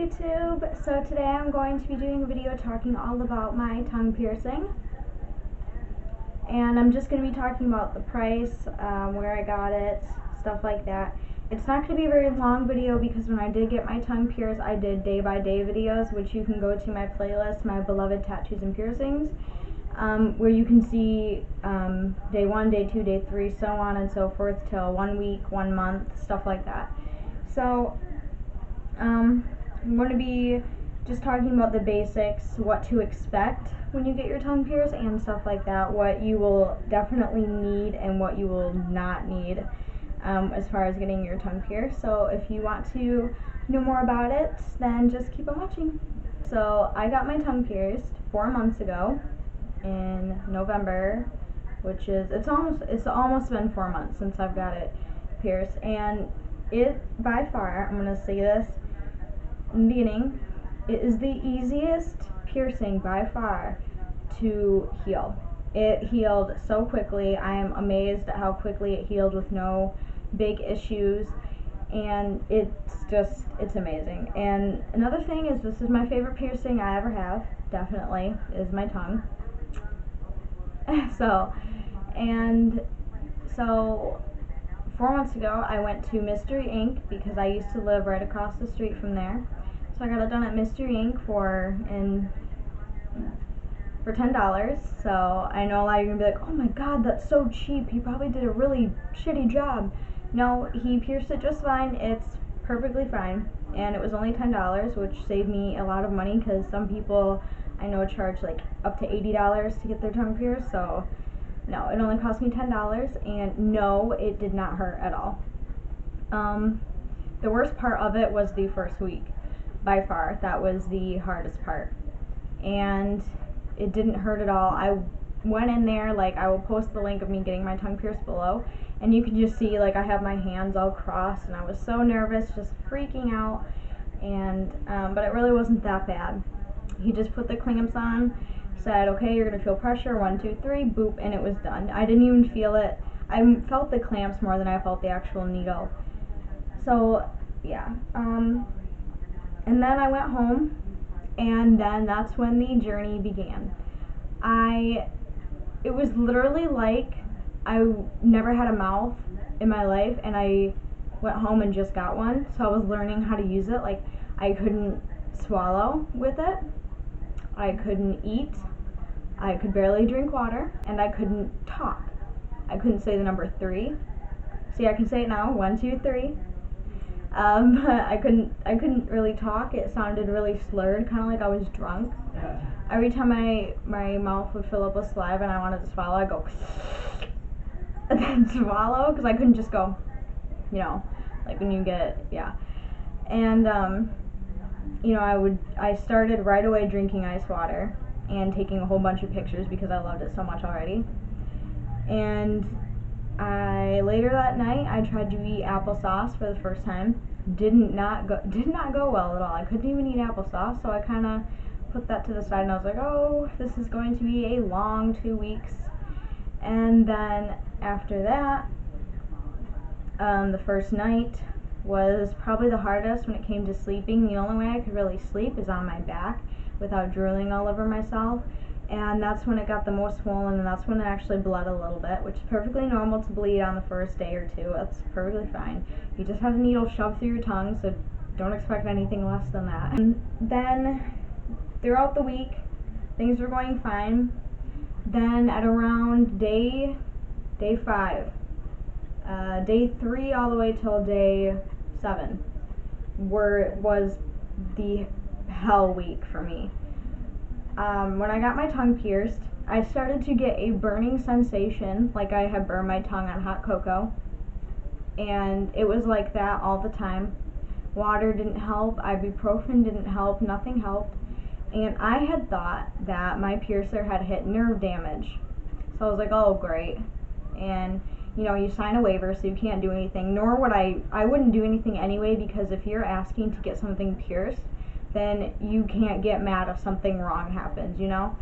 YouTube. So today I'm going to be doing a video talking all about my tongue piercing. And I'm just going to be talking about the price, where I got it, stuff like that. It's not going to be a very long video because when I did get my tongue pierced, I did day-by-day videos, which you can go to my playlist, My Beloved Tattoos and Piercings, where you can see day 1, day 2, day 3, so on and so forth till 1 week, 1 month, stuff like that. So I'm going to be just talking about the basics, what to expect when you get your tongue pierced and stuff like that, what you will definitely need and what you will not need as far as getting your tongue pierced. So if you want to know more about it, then just keep on watching. So I got my tongue pierced 4 months ago in November, which is it's almost been 4 months since I've got it pierced, and it by far, I'm gonna say this in the beginning, it is the easiest piercing by far to heal. It healed so quickly. I am amazed at how quickly it healed with no big issues, and it's amazing. And another thing is, this is my favorite piercing I ever have, definitely, is my tongue. So 4 months ago I went to Mystery Inc. because I used to live right across the street from there. So I got it done at Mystery Inc. for $10. So I know a lot of you are going to be like, oh my god, that's so cheap, he probably did a really shitty job. No, he pierced it just fine. It's perfectly fine, and it was only $10, which saved me a lot of money because some people I know charge like up to $80 to get their tongue pierced. So no, it only cost me $10, and no, it did not hurt at all. The worst part of it was the first week. By far, that was the hardest part, and it didn't hurt at all. I went in there, like, I will post the link of me getting my tongue pierced below, and you can just see, like, I have my hands all crossed, and I was so nervous, just freaking out, and but it really wasn't that bad. He just put the clamps on, said, okay, you're gonna feel pressure, 1, 2, 3, boop, and it was done. I didn't even feel it. I felt the clamps more than I felt the actual needle. So yeah, and then I went home, and then that's when the journey began. It was literally like I never had a mouth in my life, and I went home and just got one, so I was learning how to use it. Like, I couldn't swallow with it, I couldn't eat, I could barely drink water, and I couldn't talk. I couldn't say the number 3. See, I can say it now, 1, 2, 3. But I couldn't really talk. It sounded really slurred, kind of like I was drunk. Every time my mouth would fill up with saliva and I wanted to swallow, I'd go and then swallow, because I couldn't just go, you know, like when you get, yeah. And you know, I started right away drinking ice water and taking a whole bunch of pictures because I loved it so much already. And later that night I tried to eat applesauce for the first time. Did not go well at all. I couldn't even eat applesauce, so I kind of put that to the side, and I was like, oh, this is going to be a long 2 weeks. And then after that, the first night was probably the hardest when it came to sleeping. The only way I could really sleep is on my back without drooling all over myself, and that's when it got the most swollen, and that's when it actually bled a little bit, which is perfectly normal to bleed on the first day or two. That's perfectly fine. You just have a needle shoved through your tongue, so don't expect anything less than that. And then throughout the week, things were going fine. Then at around day 5, day 3 all the way till day 7 was the hell week for me. When I got my tongue pierced, I started to get a burning sensation, like I had burned my tongue on hot cocoa, and it was like that all the time. Water didn't help, ibuprofen didn't help, nothing helped, and I had thought that my piercer had hit nerve damage. So I was like, oh great. And you know, you sign a waiver, so you can't do anything, nor would I wouldn't do anything anyway, because if you're asking to get something pierced, then you can't get mad if something wrong happens, you know?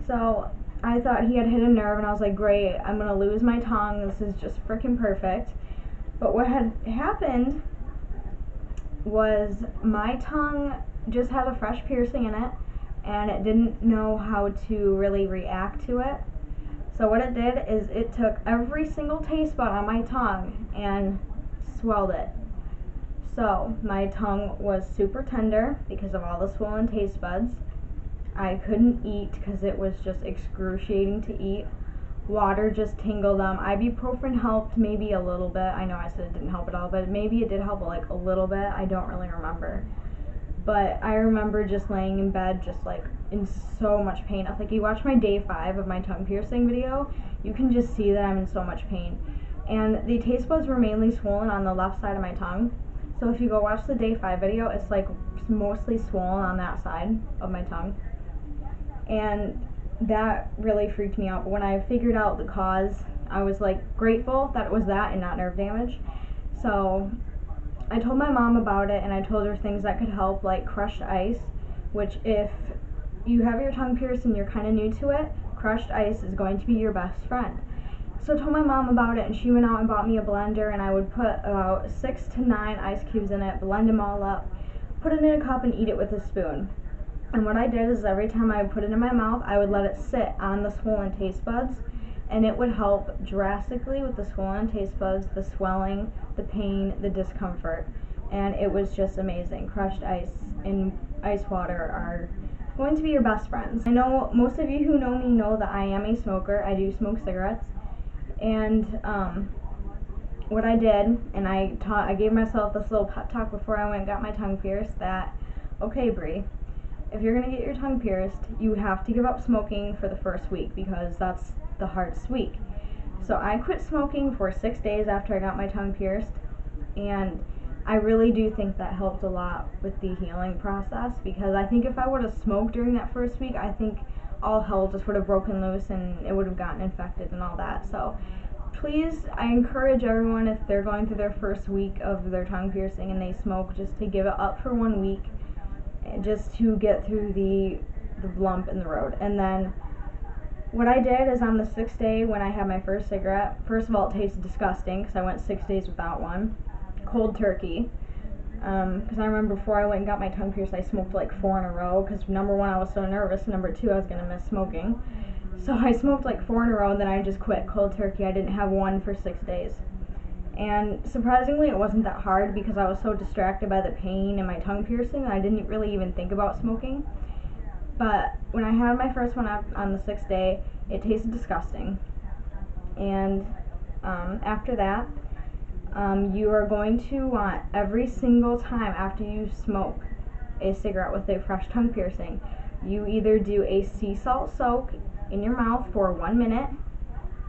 So I thought he had hit a nerve, and I was like, great, I'm gonna lose my tongue, this is just freaking perfect. But what had happened was my tongue just had a fresh piercing in it, and it didn't know how to really react to it. So what it did is it took every single taste bud on my tongue and swelled it. So my tongue was super tender because of all the swollen taste buds. I couldn't eat because it was just excruciating to eat. Water just tingled them. Ibuprofen helped maybe a little bit. I know I said it didn't help at all, but maybe it did help like a little bit. I don't really remember. But I remember just laying in bed just like in so much pain. It's like you watch my day 5 of my tongue piercing video, you can just see that I'm in so much pain. And the taste buds were mainly swollen on the left side of my tongue. So if you go watch the day 5 video, it's like mostly swollen on that side of my tongue. And that really freaked me out. But when I figured out the cause, I was like grateful that it was that and not nerve damage. So I told my mom about it, and I told her things that could help, like crushed ice, which if you have your tongue pierced and you're kind of new to it, crushed ice is going to be your best friend. So I told my mom about it, and she went out and bought me a blender, and I would put about 6 to 9 ice cubes in it, blend them all up, put it in a cup, and eat it with a spoon. And what I did is every time I would put it in my mouth, I would let it sit on the swollen taste buds, and it would help drastically with the swollen taste buds, the swelling, the pain, the discomfort, and it was just amazing. Crushed ice and ice water are going to be your best friends. I know most of you who know me know that I am a smoker. I do smoke cigarettes, and what I did, and I gave myself this little pep talk before I went and got my tongue pierced that, okay, Bree, if you're going to get your tongue pierced, you have to give up smoking for the first week because that's the hardest week. So I quit smoking for 6 days after I got my tongue pierced, and I really do think that helped a lot with the healing process, because I think if I would have smoked during that first week, I think all hell just would have broken loose and it would have gotten infected and all that. So please, I encourage everyone, if they're going through their first week of their tongue piercing and they smoke, just to give it up for 1 week, just to get through the lump in the road. And then what I did is on the 6th day when I had my first cigarette, first of all, it tasted disgusting because I went 6 days without one. Cold turkey. Because I remember before I went and got my tongue pierced, I smoked like 4 in a row because number 1, I was so nervous, and number 2, I was going to miss smoking. So I smoked like 4 in a row, and then I just quit cold turkey. I didn't have one for 6 days. And surprisingly, it wasn't that hard because I was so distracted by the pain and my tongue piercing that I didn't really even think about smoking. But when I had my first one up on the 6th day, it tasted disgusting. And after that, you are going to want every single time after you smoke a cigarette with a fresh tongue piercing, you either do a sea salt soak in your mouth for 1 minute,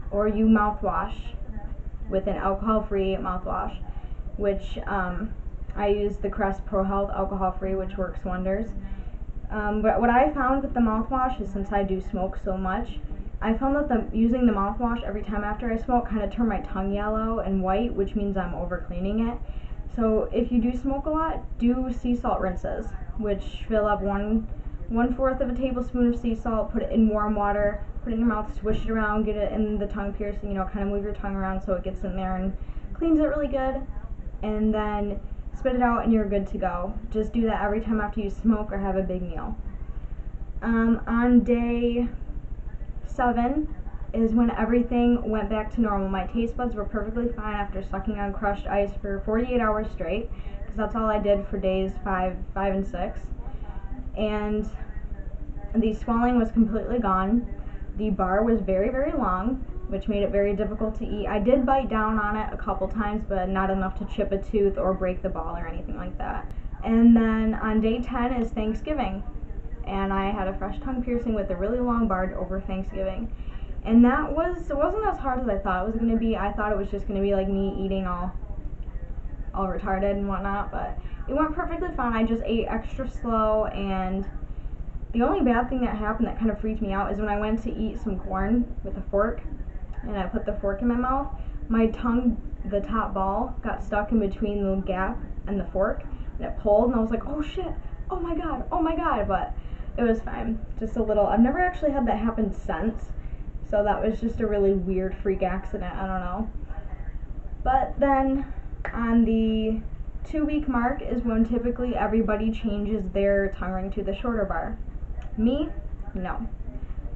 or you mouthwash with an alcohol-free mouthwash, which I use the Crest Pro Health alcohol-free, which works wonders. But what I found with the mouthwash is, since I do smoke so much, I found that using the mouthwash every time after I smoke kind of turned my tongue yellow and white, which means I'm over cleaning it. So if you do smoke a lot, do sea salt rinses, which fill up 1/4 of a tablespoon of sea salt, put it in warm water, put it in your mouth, swish it around, get it in the tongue piercing, kind of move your tongue around so it gets in there and cleans it really good, and then spit it out and you're good to go. Just do that every time after you smoke or have a big meal. On day 7 is when everything went back to normal. My taste buds were perfectly fine after sucking on crushed ice for 48 hours straight, because that's all I did for days 5 and 6. And the swelling was completely gone. The bar was very, very long, which made it very difficult to eat. I did bite down on it a couple times, but not enough to chip a tooth or break the ball or anything like that. And then on day 10 is Thanksgiving, and I had a fresh tongue piercing with a really long bar over Thanksgiving. And it wasn't as hard as I thought it was going to be. I thought it was just going to be like me eating all retarded and whatnot, but it went perfectly fine. I just ate extra slow, and the only bad thing that happened that kind of freaked me out is when I went to eat some corn with a fork, and I put the fork in my mouth, my tongue, the top ball, got stuck in between the gap and the fork, and it pulled, and I was like, oh shit, oh my god, but it was fine. Just a little, I've never actually had that happen since, so that was just a really weird freak accident, I don't know. But then on the 2-week mark is when typically everybody changes their tongue ring to the shorter bar. Me, no.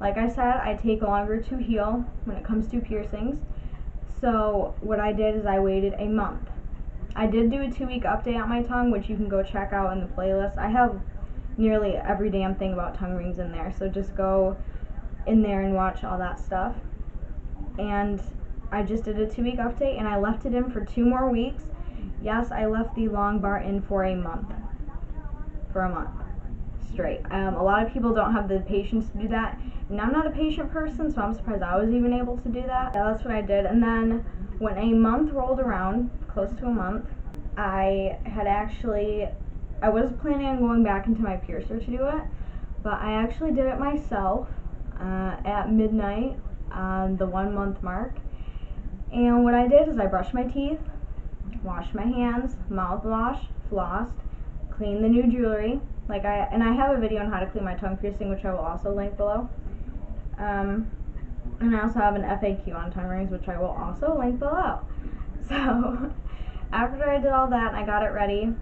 Like I said, I take longer to heal when it comes to piercings. So what I did is I waited a month. I did do a 2-week update on my tongue, which you can go check out in the playlist. I have nearly every damn thing about tongue rings in there, so just go in there and watch all that stuff. And I just did a 2-week update, and I left it in for 2 more weeks. Yes, I left the long bar in for a month. For a month straight. A lot of people don't have the patience to do that, and I'm not a patient person, so I'm surprised I was even able to do that. Yeah, that's what I did. And then when a month rolled around, close to a month, I was planning on going back into my piercer to do it, but I actually did it myself at midnight on the 1 month mark. And what I did is I brushed my teeth, washed my hands, mouthwash, flossed, cleaned the new jewelry. And I have a video on how to clean my tongue piercing, which I will also link below. And I also have an FAQ on tongue rings, which I will also link below. So after I did all that and I got it ready,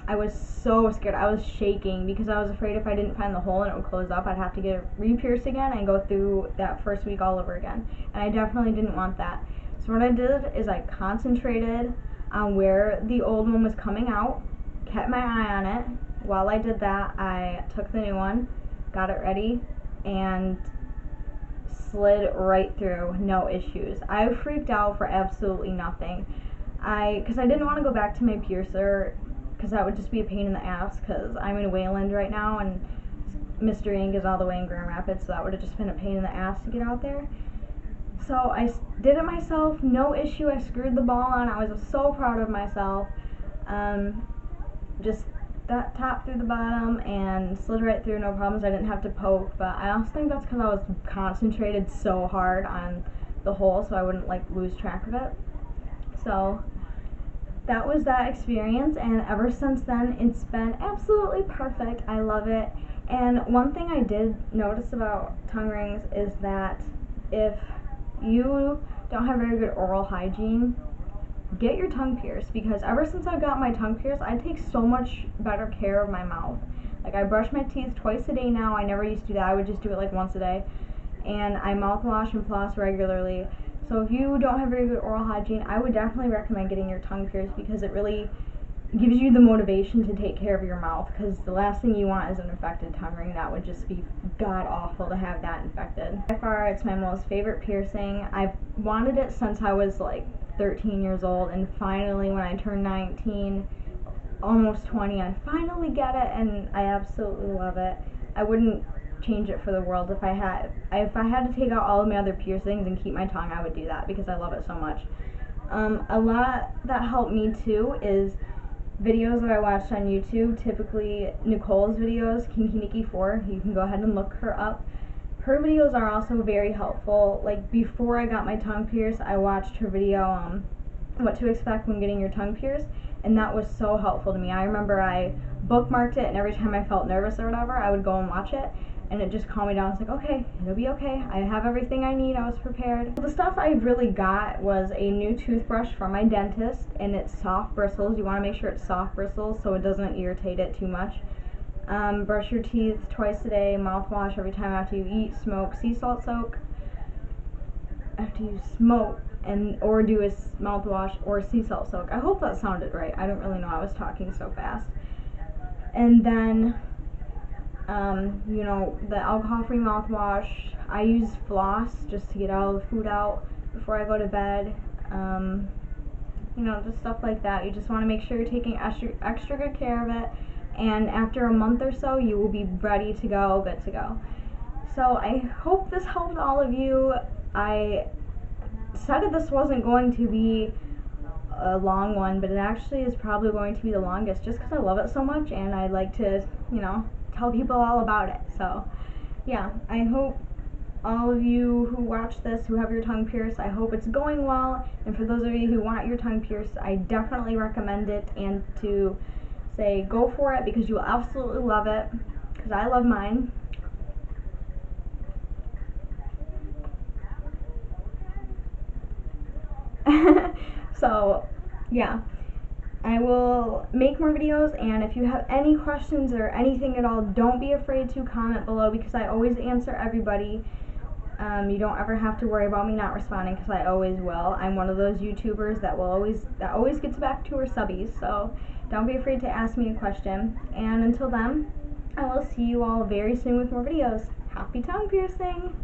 I was so scared. I was shaking because I was afraid if I didn't find the hole and it would close up, I'd have to get it re-pierced again and go through that first week all over again. And I definitely didn't want that. So what I did is I concentrated on where the old one was coming out, kept my eye on it. While I did that, I took the new one, got it ready, and slid right through, no issues. I freaked out for absolutely nothing. Because I didn't want to go back to my piercer, because that would just be a pain in the ass, because I'm in Wayland right now, and Mr. Ink is all the way in Grand Rapids, so that would have just been a pain in the ass to get out there. So I did it myself, no issue. I screwed the ball on. I was so proud of myself. Just that top through the bottom and slid right through, no problems. I didn't have to poke, but I also think that's because I was concentrated so hard on the hole so I wouldn't lose track of it. So that was that experience, and ever since then it's been absolutely perfect. I love it. And one thing I did notice about tongue rings is that if you don't have very good oral hygiene, get your tongue pierced, because ever since I got my tongue pierced, I take so much better care of my mouth. I brush my teeth twice a day now. I never used to do that. I would just do it once a day. And I mouthwash and floss regularly. So if you don't have very good oral hygiene, I would definitely recommend getting your tongue pierced, because it really gives you the motivation to take care of your mouth, because the last thing you want is an infected tongue ring. That would just be god awful to have that infected. By far, it's my most favorite piercing. I've wanted it since I was 13 years old, and finally when I turned 19, almost 20, I finally get it, and I absolutely love it. I wouldn't change it for the world. If I had to take out all of my other piercings and keep my tongue, I would do that, because I love it so much. A lot that helped me too is videos that I watched on YouTube, typically Nicole's videos, KinkyNikki4. You can go ahead and look her up. Her videos are also very helpful. Before I got my tongue pierced, I watched her video, what to expect when getting your tongue pierced, and that was so helpful to me. I remember I bookmarked it, and every time I felt nervous or whatever, I would go and watch it, and it just calmed me down. It's okay, it'll be okay. I have everything I need. I was prepared. The stuff I really got was a new toothbrush from my dentist, and it's soft bristles. You want to make sure it's soft bristles so it doesn't irritate it too much. Brush your teeth twice a day, mouthwash every time after you eat, smoke, sea salt soak after you smoke, or do a mouthwash or sea salt soak. I hope that sounded right. I don't really know. I was talking so fast. And then, the alcohol-free mouthwash. I use floss just to get all the food out before I go to bed. Just stuff like that. You just want to make sure you're taking extra good care of it. And after a month or so, you will be ready to go, good to go. So I hope this helped all of you. I said that this wasn't going to be a long one, but it actually is probably going to be the longest, just because I love it so much, and I like to, tell people all about it. So, yeah, I hope all of you who watch this, who have your tongue pierced, I hope it's going well. And for those of you who want your tongue pierced, I definitely recommend it, and to say go for it, because you will absolutely love it, because I love mine. So yeah, I will make more videos, and if you have any questions or anything at all, don't be afraid to comment below, because I always answer everybody. You don't ever have to worry about me not responding, because I always will. I'm one of those YouTubers that always gets back to her subbies, so don't be afraid to ask me a question. And until then, I will see you all very soon with more videos. Happy tongue piercing!